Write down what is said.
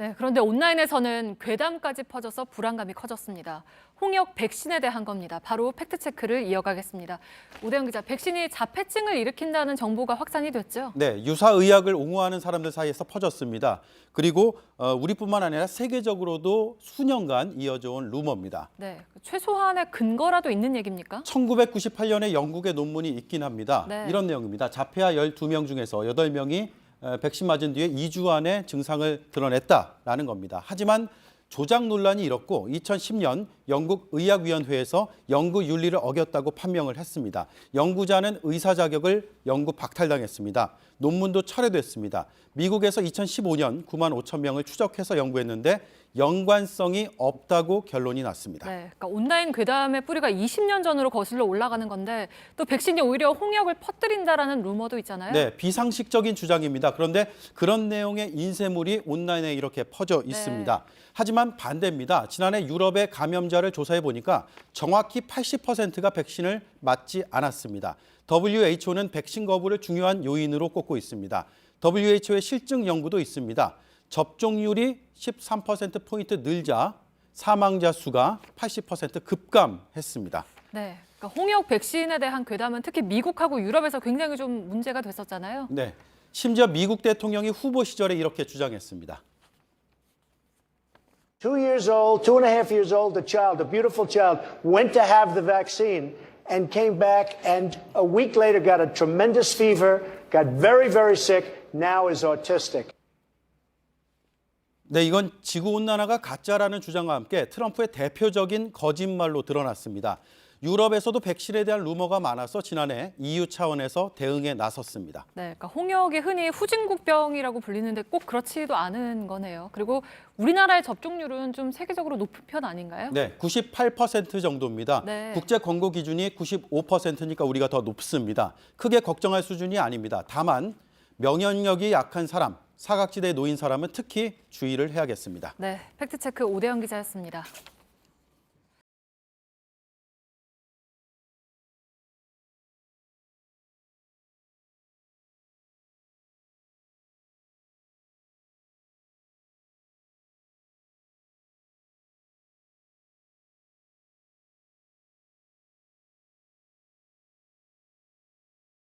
네, 그런데 온라인에서는 괴담까지 퍼져서 불안감이 커졌습니다. 홍역 백신에 대한 겁니다. 바로 팩트체크를 이어가겠습니다. 오대영 기자, 백신이 자폐증을 일으킨다는 정보가 확산이 됐죠? 네, 유사의학을 옹호하는 사람들 사이에서 퍼졌습니다. 그리고 우리뿐만 아니라 세계적으로도 수년간 이어져 온 루머입니다. 네, 최소한의 근거라도 있는 얘기입니까? 1998년에 영국의 논문이 있긴 합니다. 네. 이런 내용입니다. 자폐아 12명 중에서 8명이 백신 맞은 뒤에 2주 안에 증상을 드러냈다라는 겁니다. 하지만 조작 논란이 일었고 2010년 영국 의학위원회에서 연구 윤리를 어겼다고 판명을 했습니다. 연구자는 의사 자격을 영구 박탈당했습니다. 논문도 철회됐습니다. 미국에서 2015년 9만 5천 명을 추적해서 연구했는데 연관성이 없다고 결론이 났습니다. 네, 그러니까 온라인 괴담의 뿌리가 20년 전으로 거슬러 올라가는 건데 또 백신이 오히려 홍역을 퍼뜨린다라는 루머도 있잖아요. 네, 비상식적인 주장입니다. 그런데 그런 내용의 인쇄물이 온라인에 이렇게 퍼져 있습니다. 하지만 반대입니다. 지난해 유럽의 감염자를 조사해 보니까 정확히 80%가 백신을 맞지 않았습니다. WHO는 백신 거부를 중요한 요인으로 꼽고 있습니다. WHO의 실증 연구도 있습니다. 접종률이 13%포인트 늘자 사망자 수가 80% 급감했습니다. 네, 그러니까 홍역 백신에 대한 괴담은 특히 미국하고 유럽에서 굉장히 좀 문제가 됐었잖아요. 네, 심지어 미국 대통령이 후보 시절에 이렇게 주장했습니다. 2 years old, 2.5 years old, a child, a beautiful child, went to have the vaccine and came back and a week later got a tremendous fever, got very, very sick, now is autistic. 네, 이건 지구온난화가 가짜라는 주장과 함께 트럼프의 대표적인 거짓말로 드러났습니다. 유럽에서도 백신에 대한 루머가 많아서 지난해 EU 차원에서 대응에 나섰습니다. 네, 그러니까 홍역이 흔히 후진국병이라고 불리는데 꼭 그렇지도 않은 거네요. 그리고 우리나라의 접종률은 좀 세계적으로 높은 편 아닌가요? 네, 98% 정도입니다. 네. 국제 권고 기준이 95%니까 우리가 더 높습니다. 크게 걱정할 수준이 아닙니다. 다만 면역력이 약한 사람, 사각지대에 놓인 사람은 특히 주의를 해야겠습니다. 네, 팩트체크 오대영 기자였습니다.